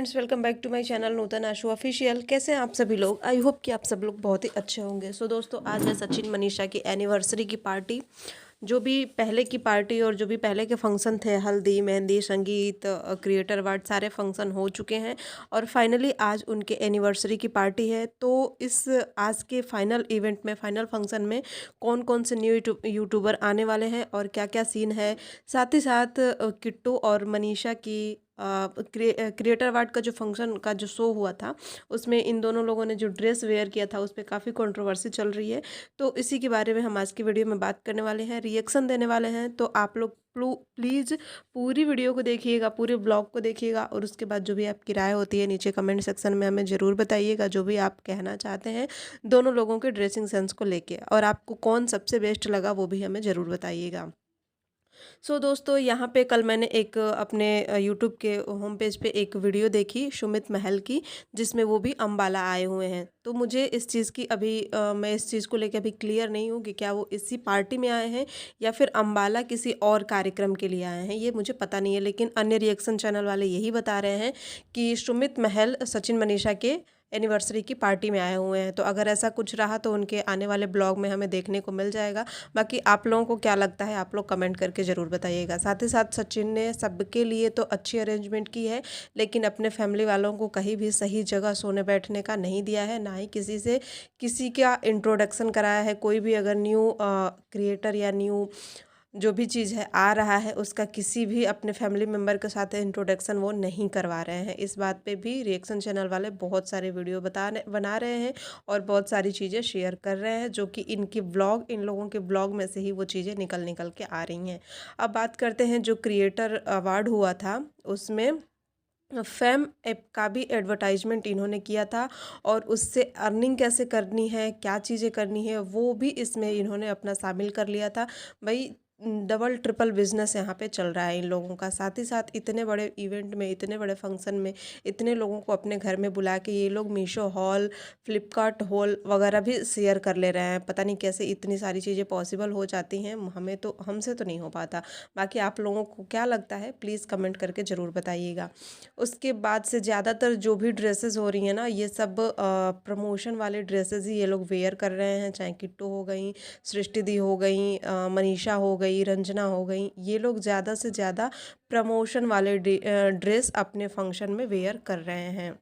Friends, welcome back to my channel Nutan Ashu official. कैसे हैं आप सभी लोग? आई होप कि आप सब लोग बहुत ही अच्छे होंगे। सो दोस्तों, आज है सचिन मनीषा की एनिवर्सरी की पार्टी। जो भी पहले की पार्टी और जो भी पहले के फंक्शन थे, हल्दी, मेहंदी, संगीत, क्रिएटर अवार्ड, सारे फंक्शन हो चुके हैं और फाइनली आज उनके एनिवर्सरी की पार्टी है। तो इस आज के फाइनल इवेंट में, फाइनल फंक्शन में कौन कौन से न्यू यूट्यूबर आने वाले हैं और क्या क्या सीन है, साथ ही साथ किट्टू और मनीषा की क्रिएटर अवार्ड का जो फंक्शन का जो शो हुआ था, उसमें इन दोनों लोगों ने जो ड्रेस वेयर किया था उस पर काफ़ी कंट्रोवर्सी चल रही है। तो इसी के बारे में हम आज की वीडियो में बात करने वाले हैं, रिएक्शन देने वाले हैं। तो आप लोग प्लीज़ पूरी वीडियो को देखिएगा, पूरे ब्लॉग को देखिएगा और उसके बाद जो भी आपकी राय होती है नीचे कमेंट सेक्शन में हमें ज़रूर बताइएगा, जो भी आप कहना चाहते हैं दोनों लोगों के ड्रेसिंग सेंस को लेके, और आपको कौन सबसे बेस्ट लगा वो भी हमें ज़रूर बताइएगा। सो दोस्तों, यहाँ पे कल मैंने एक अपने यूट्यूब के होम पेज पे एक वीडियो देखी सुमित महल की, जिसमें वो भी अम्बाला आए हुए हैं। तो मुझे इस चीज़ की अभी मैं इस चीज़ को लेकर अभी क्लियर नहीं हूँ कि क्या वो इसी पार्टी में आए हैं या फिर अम्बाला किसी और कार्यक्रम के लिए आए हैं, ये मुझे पता नहीं है। लेकिन अन्य रिएक्शन चैनल वाले यही बता रहे हैं कि सुमित महल सचिन मनीषा के एनिवर्सरी की पार्टी में आए हुए हैं। तो अगर ऐसा कुछ रहा तो उनके आने वाले ब्लॉग में हमें देखने को मिल जाएगा। बाकी आप लोगों को क्या लगता है, आप लोग कमेंट करके ज़रूर बताइएगा। साथ ही साथ सचिन ने सबके लिए तो अच्छी अरेंजमेंट की है, लेकिन अपने फैमिली वालों को कहीं भी सही जगह सोने बैठने का नहीं दिया है, ना ही किसी से किसी का इंट्रोडक्शन कराया है। कोई भी अगर न्यू क्रिएटर या न्यू जो भी चीज़ है आ रहा है, उसका किसी भी अपने फैमिली मेम्बर के साथ इंट्रोडक्शन वो नहीं करवा रहे हैं। इस बात पे भी रिएक्शन चैनल वाले बहुत सारे वीडियो बना रहे हैं और बहुत सारी चीज़ें शेयर कर रहे हैं, जो कि इनकी ब्लॉग, इन लोगों के ब्लॉग में से ही वो चीज़ें निकल के आ रही हैं। अब बात करते हैं जो क्रिएटर अवार्ड हुआ था, उसमें फेम ऐप का भी एडवर्टाइजमेंट इन्होंने किया था और उससे अर्निंग कैसे करनी है, क्या चीज़ें करनी है, वो भी इसमें इन्होंने अपना शामिल कर लिया था। भाई, डबल ट्रिपल बिजनेस यहाँ पे चल रहा है इन लोगों का। साथ ही साथ इतने बड़े इवेंट में, इतने बड़े फंक्शन में, इतने लोगों को अपने घर में बुला के ये लोग मीशो हॉल, फ्लिपकार्ट हॉल वगैरह भी शेयर कर ले रहे हैं। पता नहीं कैसे इतनी सारी चीज़ें पॉसिबल हो जाती हैं, हमें तो, हमसे तो नहीं हो पाता। बाकी आप लोगों को क्या लगता है प्लीज़ कमेंट करके ज़रूर बताइएगा। उसके बाद से ज़्यादातर जो भी ड्रेसेस हो रही हैं ना, ये सब प्रमोशन वाले ड्रेसेस ही ये लोग वेयर कर रहे हैं। चाहे किट्टू हो गई, सृष्टि दी हो गई, मनीषा हो गई, रंजना हो गई, ये लोग ज़्यादा से ज़्यादा प्रमोशन वाले ड्रेस अपने फंक्शन में वेयर कर रहे हैं।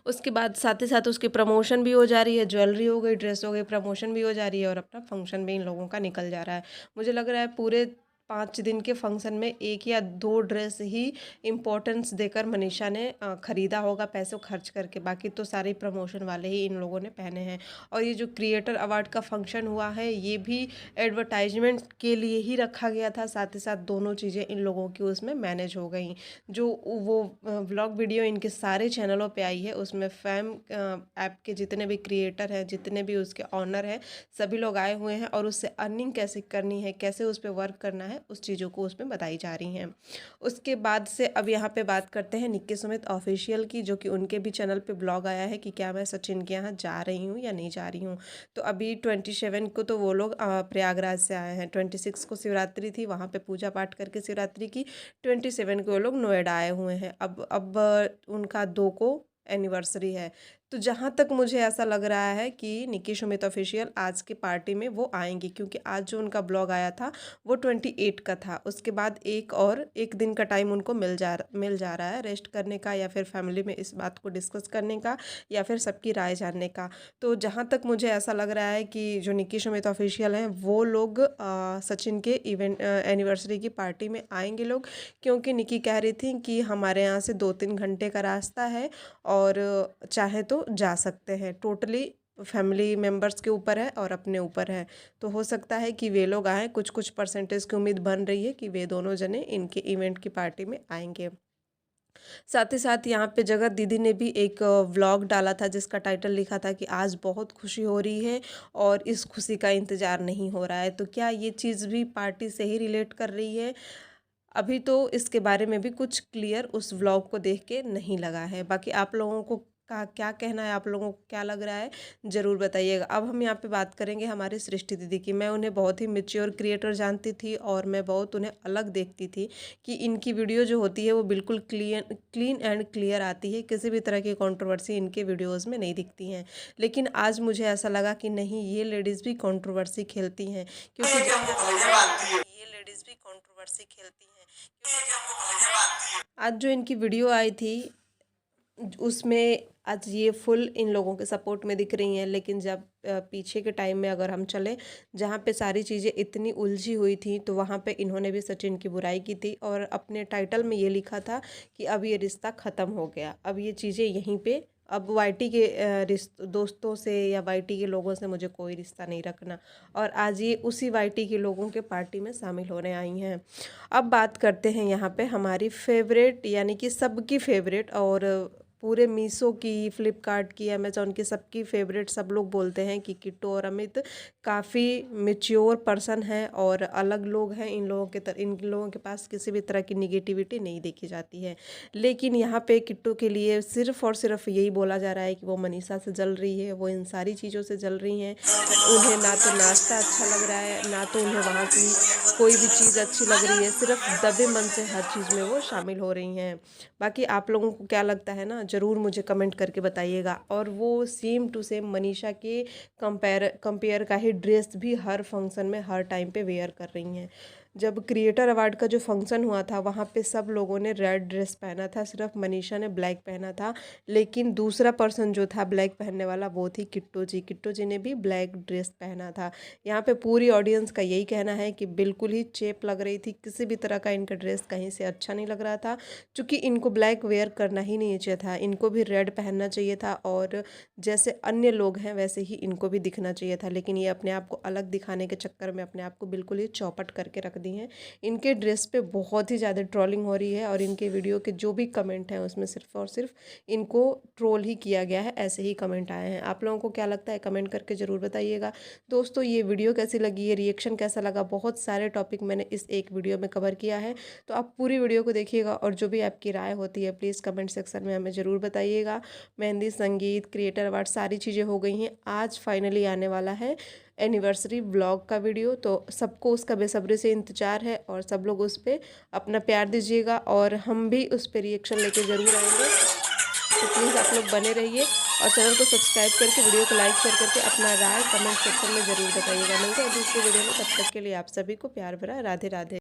उसके बाद साथ ही साथ उसकी प्रमोशन भी हो जा रही है, ज्वेलरी हो गई, ड्रेस हो गई, प्रमोशन भी हो जा रही है और अपना फंक्शन भी इन लोगों का निकल जा रहा है। मुझे लग रहा है पूरे 5 दिन के फंक्शन में 1 या 2 ड्रेस ही इम्पोर्टेंस देकर मनीषा ने ख़रीदा होगा पैसों खर्च करके, बाकी तो सारे प्रमोशन वाले ही इन लोगों ने पहने हैं। और ये जो क्रिएटर अवार्ड का फंक्शन हुआ है, ये भी एडवर्टाइजमेंट के लिए ही रखा गया था। साथ ही साथ दोनों चीज़ें इन लोगों की उसमें मैनेज हो गई। जो वो व्लॉग वीडियो इनके सारे चैनलों पे आई है, उसमें फैम ऐप के जितने भी क्रिएटर हैं, जितने भी उसके ऑनर हैं, सभी लोग आए हुए हैं और उससे अर्निंग कैसे करनी है, कैसे उस पर वर्क करना है, उस चीज़ों को उसमें बताई जा रही हैं। उसके बाद से अब यहाँ पे बात करते हैं निक्की सुमित ऑफिशियल की, जो कि उनके भी चैनल पे ब्लॉग आया है कि क्या मैं सचिन के यहाँ जा रही हूँ या नहीं जा रही हूँ। तो अभी 27 को तो वो लोग प्रयागराज से आए हैं, 26 को शिवरात्रि थी, वहाँ पे पूजा पाठ करके शिवरात्रि की, 27 को वो लोग नोएडा आए हुए हैं। अब उनका 2 को एनिवर्सरी है। तो जहाँ तक मुझे ऐसा लग रहा है कि निक्की सुमित ऑफिशियल आज की पार्टी में वो आएंगी, क्योंकि आज जो उनका ब्लॉग आया था वो 28 का था। उसके बाद एक दिन का टाइम उनको मिल जा रहा है रेस्ट करने का, या फिर फैमिली में इस बात को डिस्कस करने का, या फिर सबकी राय जानने का। तो जहाँ तक मुझे ऐसा लग रहा है कि जो निक्की सुमित ऑफिशियल हैं वो लोग सचिन के एनिवर्सरी की पार्टी में आएंगे लोग, क्योंकि निक्की कह रही थी कि हमारे यहाँ से 2-3 घंटे का रास्ता है और चाहे तो जा सकते हैं। टोटली फैमिली मेम्बर्स के ऊपर है और अपने ऊपर है, तो हो सकता है कि वे लोग आएँ। कुछ परसेंटेज की उम्मीद बन रही है कि वे दोनों जने इनके इवेंट की पार्टी में आएंगे। साथ ही साथ यहाँ पे जगत दीदी ने भी एक व्लॉग डाला था जिसका टाइटल लिखा था कि आज बहुत खुशी हो रही है और इस खुशी का इंतज़ार नहीं हो रहा है। तो क्या ये चीज़ भी पार्टी से ही रिलेट कर रही है? अभी तो इसके बारे में भी कुछ क्लियर उस व्लॉग को देख के नहीं लगा है। बाकी आप लोगों को का क्या कहना है, आप लोगों को क्या लग रहा है, ज़रूर बताइएगा। अब हम यहाँ पे बात करेंगे हमारी सृष्टि दीदी की। मैं उन्हें बहुत ही मैच्योर क्रिएटर जानती थी और मैं बहुत उन्हें अलग देखती थी कि इनकी वीडियो जो होती है वो बिल्कुल क्लीन एंड क्लियर आती है, किसी भी तरह की कंट्रोवर्सी इनके वीडियोज़ में नहीं दिखती हैं। लेकिन आज मुझे ऐसा लगा कि नहीं, ये लेडीज़ भी कंट्रोवर्सी खेलती हैं, क्योंकि ये लेडीज़ भी कंट्रोवर्सी खेलती हैं क्योंकि आज जो इनकी वीडियो आई थी उसमें आज ये फुल इन लोगों के सपोर्ट में दिख रही हैं। लेकिन जब पीछे के टाइम में अगर हम चलें, जहाँ पे सारी चीज़ें इतनी उलझी हुई थी, तो वहाँ पे इन्होंने भी सचिन की बुराई की थी और अपने टाइटल में ये लिखा था कि अब ये रिश्ता ख़त्म हो गया, अब ये चीज़ें यहीं पे, अब वाईटी के दोस्तों से या वाईटी के लोगों से मुझे कोई रिश्ता नहीं रखना। और आज ये उसी वाईटी के लोगों के पार्टी में शामिल होने आई हैं। अब बात करते हैं यहाँ पे हमारी फेवरेट, यानी कि सबकी फेवरेट, और पूरे मीशो की, फ्लिपकार्ट की, अमेज़ॉन की, सबकी फेवरेट। सब लोग बोलते हैं कि किट्टू और अमित काफ़ी मैच्योर पर्सन हैं और अलग लोग हैं। इन लोगों के पास किसी भी तरह की निगेटिविटी नहीं देखी जाती है। लेकिन यहाँ पे किट्टू के लिए सिर्फ़ और सिर्फ यही बोला जा रहा है कि वो मनीषा से जल रही है, वो इन सारी चीज़ों से जल रही हैं। उन्हें ना तो नाश्ता अच्छा लग रहा है, ना तो उन्हें वहाँ की कोई भी चीज़ अच्छी लग रही है, सिर्फ दबे मन से हर चीज़ में वो शामिल हो रही हैं। बाकी आप लोगों को क्या लगता है ना, ज़रूर मुझे कमेंट करके बताइएगा। और वो सेम टू सेम मनीषा के कंपेयर का ही ड्रेस भी हर फंक्शन में हर टाइम पे वेयर कर रही हैं। जब क्रिएटर अवार्ड का जो फंक्शन हुआ था, वहाँ पे सब लोगों ने रेड ड्रेस पहना था, सिर्फ मनीषा ने ब्लैक पहना था। लेकिन दूसरा पर्सन जो था ब्लैक पहनने वाला, वो थी किट्टू जी। किट्टू जी ने भी ब्लैक ड्रेस पहना था। यहाँ पे पूरी ऑडियंस का यही कहना है कि बिल्कुल ही चेप लग रही थी, किसी भी तरह का इनका ड्रेस कहीं से अच्छा नहीं लग रहा था। क्योंकि इनको ब्लैक वेयर करना ही नहीं चाहिए था, इनको भी रेड पहनना चाहिए था और जैसे अन्य लोग हैं वैसे ही इनको भी दिखना चाहिए था। लेकिन ये अपने आप को अलग दिखाने के चक्कर में अपने आप को बिल्कुल ही चौपट करके रख दी हैं। इनके ड्रेस पे बहुत ही ज़्यादा ट्रोलिंग हो रही है और इनके वीडियो के जो भी कमेंट हैं उसमें सिर्फ और सिर्फ इनको ट्रोल ही किया गया है, ऐसे ही कमेंट आए हैं। आप लोगों को क्या लगता है, कमेंट करके ज़रूर बताइएगा। दोस्तों, ये वीडियो कैसी लगी, ये रिएक्शन कैसा लगा, बहुत सारे टॉपिक मैंने इस एक वीडियो में कवर किया है, तो आप पूरी वीडियो को देखिएगा और जो भी आपकी राय होती है प्लीज़ कमेंट सेक्शन में हमें ज़रूर बताइएगा। मेहंदी, संगीत, क्रिएटर अवार्ड सारी चीज़ें हो गई हैं। आज फाइनली आने वाला है एनिवर्सरी व्लॉग का वीडियो, तो सबको उसका बेसब्री से इंतज़ार है और सब लोग उस पर अपना प्यार दीजिएगा और हम भी उस पर रिएक्शन लेके ज़रूर आएंगे। तो प्लीज़ आप लोग बने रहिए और चैनल को सब्सक्राइब करके, वीडियो को लाइक शेयर करके अपना राय कमेंट सेक्शन में ज़रूर बताइएगा। मिलते हैं दूसरी वीडियो में, तब तक के लिए आप सभी को प्यार भरा राधे राधे।